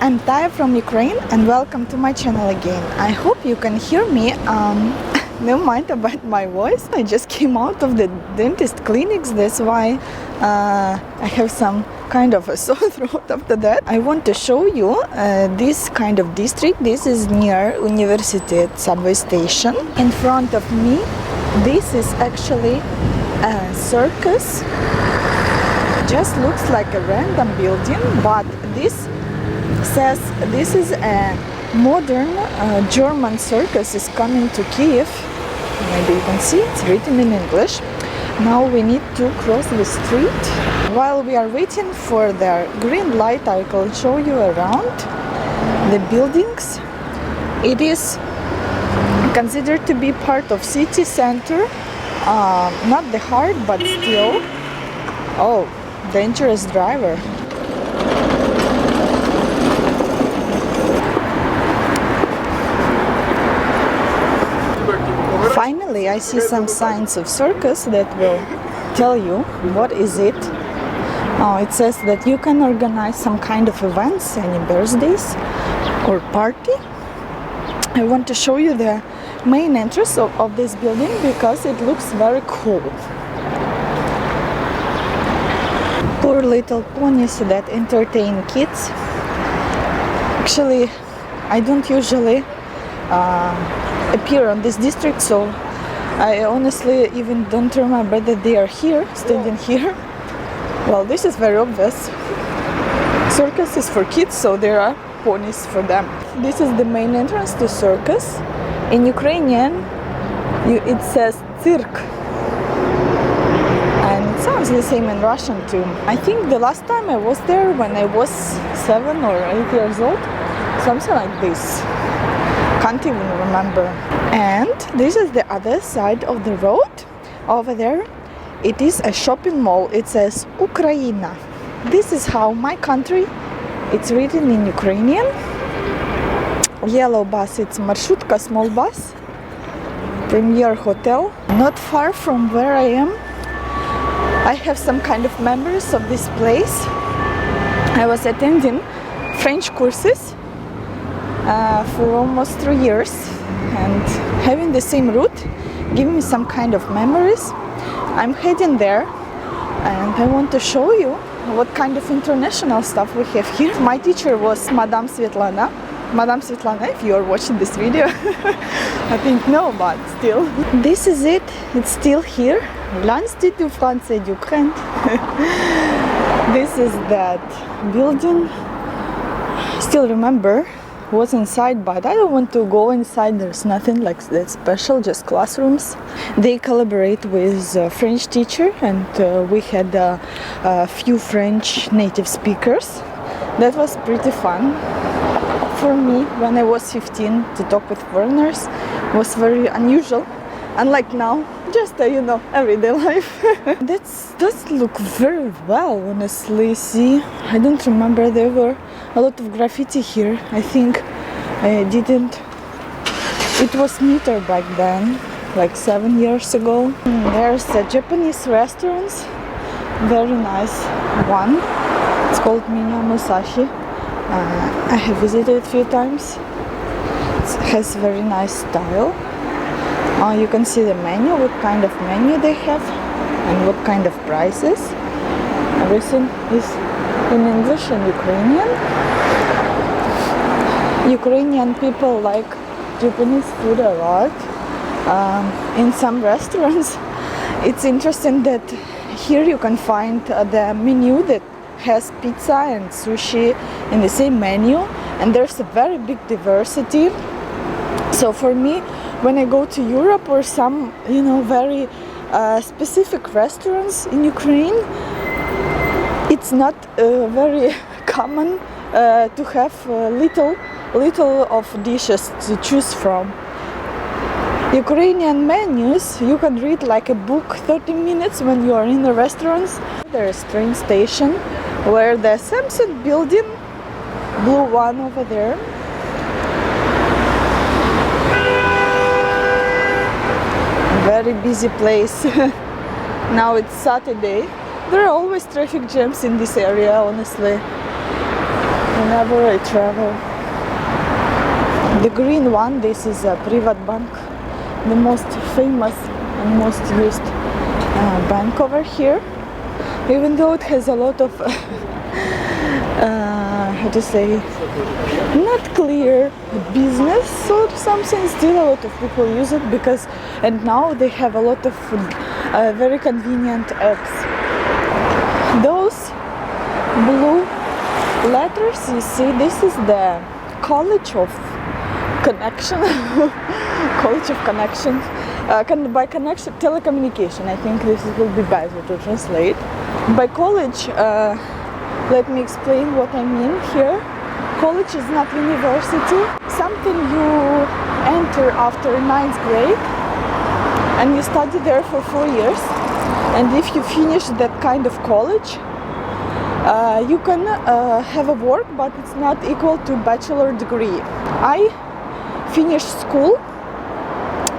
I'm Taya from Ukraine and welcome to my channel again. I hope you can hear me. Never mind about my voice. I just came out of the dentist clinics, that's why I have some kind of a sore throat after that. I want to show you this kind of district. This is near University subway station. In front of me, this is actually a circus. Just looks like a random building, but this says this is a modern German circus is coming to Kiev. Maybe you can see it's written in English. Now we need to cross the street. While we are waiting for the green light, I will show you around the buildings. It is considered to be part of city center, not the heart, but still. Oh, dangerous driver. Finally, I see some signs of circus that will tell you what is it. It says that you can organize some kind of events, any birthdays or party. I want to show you the main entrance of this building because it looks very cool. Poor little ponies that entertain kids. Actually, I don't usually appear on this district, so I honestly even don't remember that they are here, standing here. Well, this is very obvious. Circus is for kids, so there are ponies for them. This is the main entrance to circus. In Ukrainian, it says circ. And it sounds the same in Russian too. I think the last time I was there when I was 7 or 8 years old, something like this. Can't even remember. And this is the other side of the road. Over there, it is a shopping mall. It says Ukraina. This is how my country, it's written in Ukrainian. Yellow bus, it's Marshutka, small bus. Premier Hotel. Not far from where I am, I have some kind of memories of this place. I was attending French courses for almost 3 years, and having the same route give me some kind of memories. I'm heading there and I want to show you what kind of international stuff we have here. My teacher was Madame Svetlana. Madame Svetlana, if you are watching this video, I think no, but still. This is it, it's still here. L'Institut du Français d'Ukraine. This is that building. Still remember what's inside, but I don't want to go inside. There's nothing like that special, just classrooms. They collaborate with a French teacher, and we had a few French native speakers. That was pretty fun for me when I was 15 to talk with foreigners. It was very unusual, unlike now, just everyday life. That does look very well, honestly. See, I don't remember there were a lot of graffiti here. I think I didn't. It was neater back then, like 7 years ago. There's a Japanese restaurant, very nice one. It's called Minya Musashi. I have visited a few times. It has very nice style. You can see the menu, what kind of menu they have and what kind of prices. Everything is in English and Ukrainian. Ukrainian people like Japanese food a lot. In some restaurants, it's interesting that here you can find the menu that has pizza and sushi in the same menu, and there's a very big diversity. So for me, when I go to Europe or some, very specific restaurants in Ukraine, it's not very common to have little of dishes to choose from. Ukrainian menus, you can read like a book 30 minutes when you are in the restaurants. There's a train station where the Samsung building, blue one over there. Very busy place. Now it's Saturday. There are always traffic jams in this area, honestly. whenever I travel. The green one, this is a private bank, the most famous and most used bank over here, even though it has a lot of how to say, not clear business or something. Still a lot of people use it because, and now they have a lot of very convenient apps. Those blue letters you see, this is the College of Connection. College of Connection. By connection, telecommunication. I think this will be better to translate. By college, let me explain what I mean here. College is not university. Something you enter after 9th grade and you study there for 4 years. And if you finish that kind of college, you can have a work, but it's not equal to bachelor degree. I finished school,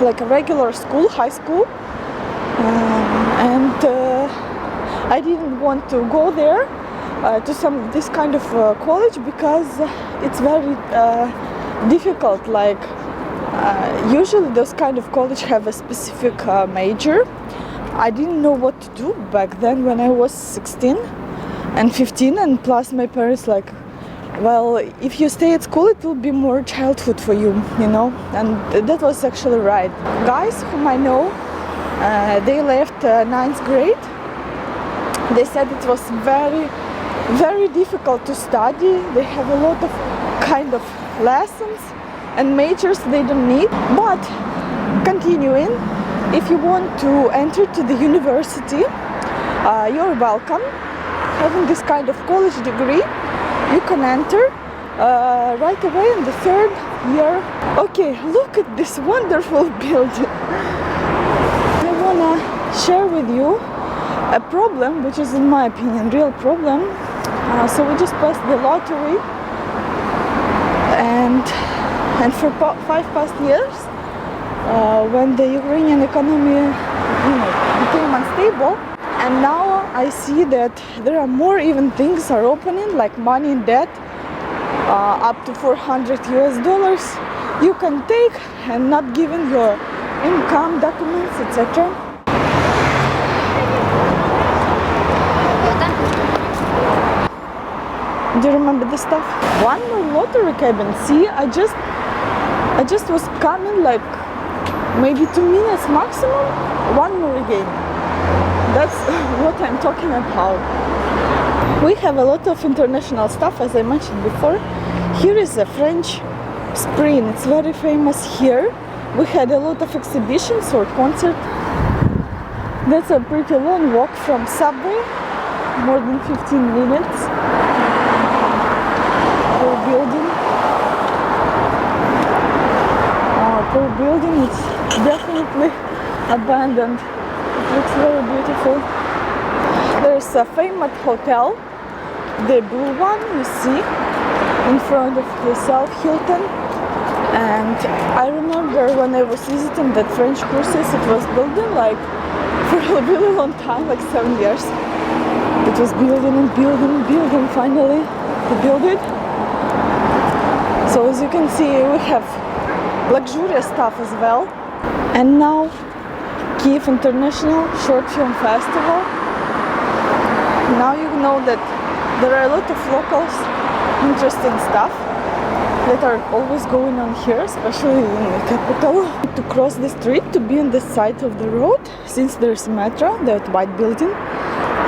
like a regular school, high school, and I didn't want to go there to this kind of college because it's very difficult. Like usually those kind of college have a specific major. I didn't know what to do back then when I was 16 and 15, and plus my parents like, well, if you stay at school it will be more childhood for you, you know, and that was actually right. Guys whom I know, they left 9th grade. They said it was very difficult to study. They have a lot of kind of lessons and majors they don't need. But continuing, if you want to enter to the university, you're welcome. Having this kind of college degree, you can enter right away in the 3rd year. Okay, look at this wonderful building. I wanna share with you a problem, which is in my opinion real problem. So we just passed the lottery, and for 5 past years, when the Ukrainian economy, you know, became unstable, and now I see that there are more even things are opening, like money in debt, up to $400 US you can take and not giving your income documents, etc. Do you remember this stuff? One more lottery cabin. See, I just was coming like maybe 2 minutes maximum. One more again. That's what I'm talking about. We have a lot of international stuff, as I mentioned before. Here is a French Spring. It's very famous here. We had a lot of exhibitions or concerts. That's a pretty long walk from subway, more than 15 minutes. Per building. Per building, it's definitely abandoned. It looks very beautiful. There's a famous hotel, the blue one you see in front of yourself, Hilton. And I remember when I was visiting that French cruises, it was building like for a really long time, like 7 years. It was building and building, finally to build it. So as you can see, we have luxurious stuff as well. And now Kiev International Short Film Festival. Now you know that there are a lot of locals, interesting stuff that are always going on here, especially in the capital. To cross the street to be on the side of the road, since there's metro, that white building,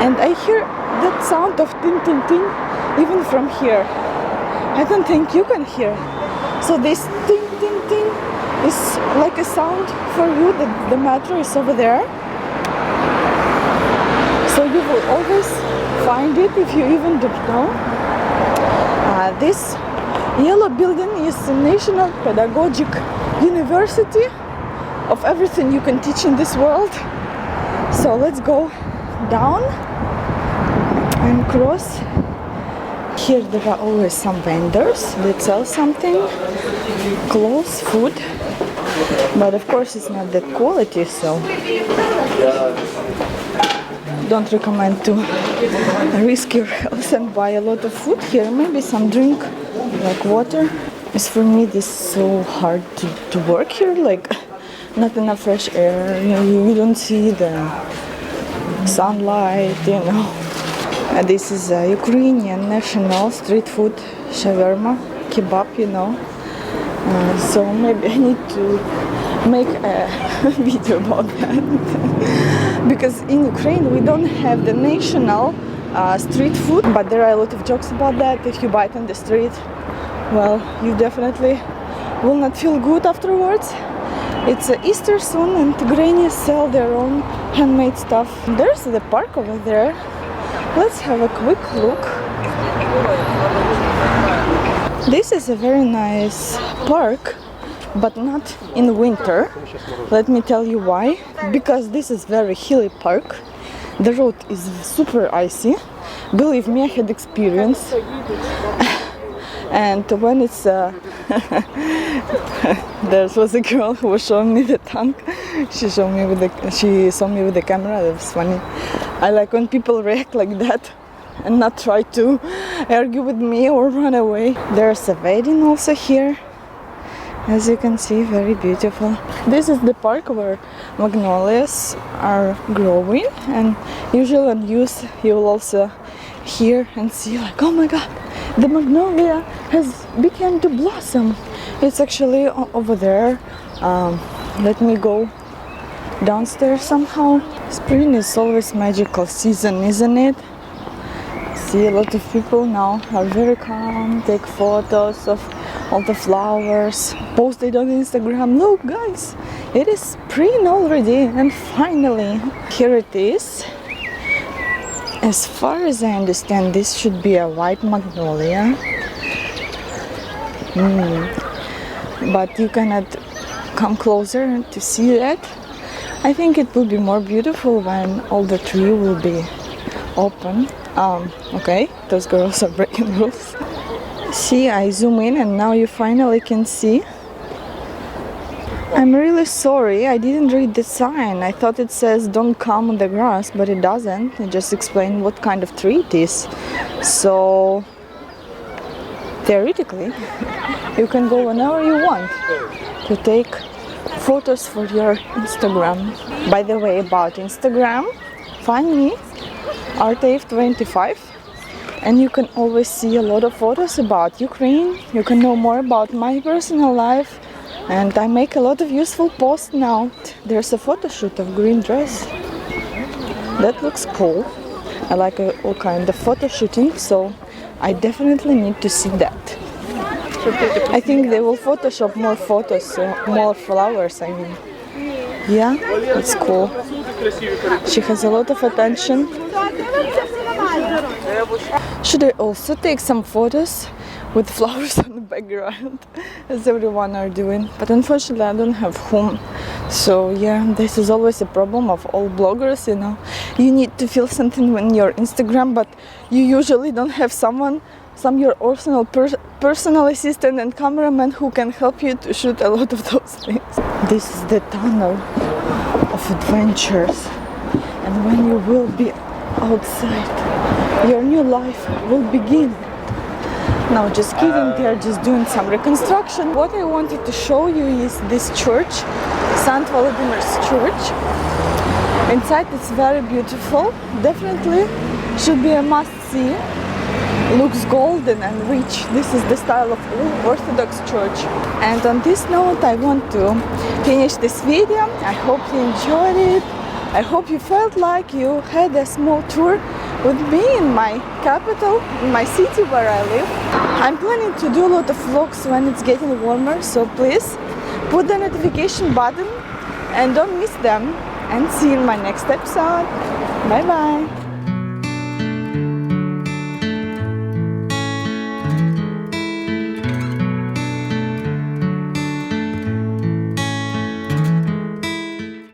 and I hear that sound of tin tin tin even from here. I don't think you can hear. So this tin tin tin is like a sound for you that the metro is over there. So you will always find it if you even don't know. This yellow building is the National Pedagogic University of everything you can teach in this world. So let's go down and cross. Here there are always some vendors that sell something, clothes, food, but of course it's not that quality, so don't recommend to risk your health. and buy a lot of food here, maybe some drink, like water. As for me, this is so hard to work here, like not enough fresh air, you don't see the sunlight, And this is a Ukrainian national street food, shawarma, kebab, So maybe I need to make a video about that. Because in Ukraine we don't have the national street food, but there are a lot of jokes about that. If you buy it on the street, well, you definitely will not feel good afterwards. It's Easter soon and grannies sell their own handmade stuff. There's the park over there. Let's have a quick look. This is a very nice park, but not in winter. Let me tell you why. Because this is very hilly park. The road is super icy. Believe me, I had experience. And when it's there was a girl who was showing me the tank. She saw me with the camera. That was funny. I like when people react like that and not try to argue with me or run away. There's a wedding also here. As you can see, very beautiful. This is the park where magnolias are growing, and usually on news you will also hear and see like, oh my god, the magnolia has begun to blossom. It's actually over there. Let me go downstairs somehow. Spring is always magical season, isn't it? See, a lot of people now are very calm, take photos of all the flowers, post it on Instagram. Look guys, it is spring already, and finally here it is. As far as I understand, this should be a white magnolia. But you cannot come closer to see that. I think it will be more beautiful when all the tree will be open. Okay, those girls are breaking rules. See, I zoom in and now you finally can see. I'm really sorry, I didn't read the sign. I thought it says don't come on the grass, but it doesn't. It just explains what kind of tree it is. So, theoretically, you can go whenever you want to take photos for your Instagram. By the way, about Instagram, find me, RTF25, and you can always see a lot of photos about Ukraine. You can know more about my personal life, and I make a lot of useful posts now. There's a photo shoot of green dress. That looks cool. I like all kind of photo shooting, so I definitely need to see that. I think they will Photoshop more photos, more flowers, I mean. Yeah, it's cool. She has a lot of attention. Should I also take some photos with flowers on the background, as everyone are doing? But unfortunately, I don't have whom. So yeah, this is always a problem of all bloggers, You need to feel something on your Instagram, but you usually don't have some your personal assistant and cameraman who can help you to shoot a lot of those things. This is the tunnel of adventures, and when you will be outside, your new life will begin. No, just kidding, they're just doing some reconstruction. What I wanted to show you is this church, St. Volodymyr's Church. Inside it's very beautiful, definitely should be a must-see. Looks golden and rich. This is the style of Orthodox Church. And on this note, I want to finish this video. I hope you enjoyed it. I hope you felt like you had a small tour with me in my capital, in my city where I live. I'm planning to do a lot of vlogs when it's getting warmer, so please put the notification button and don't miss them. And see you in my next episode. Bye bye.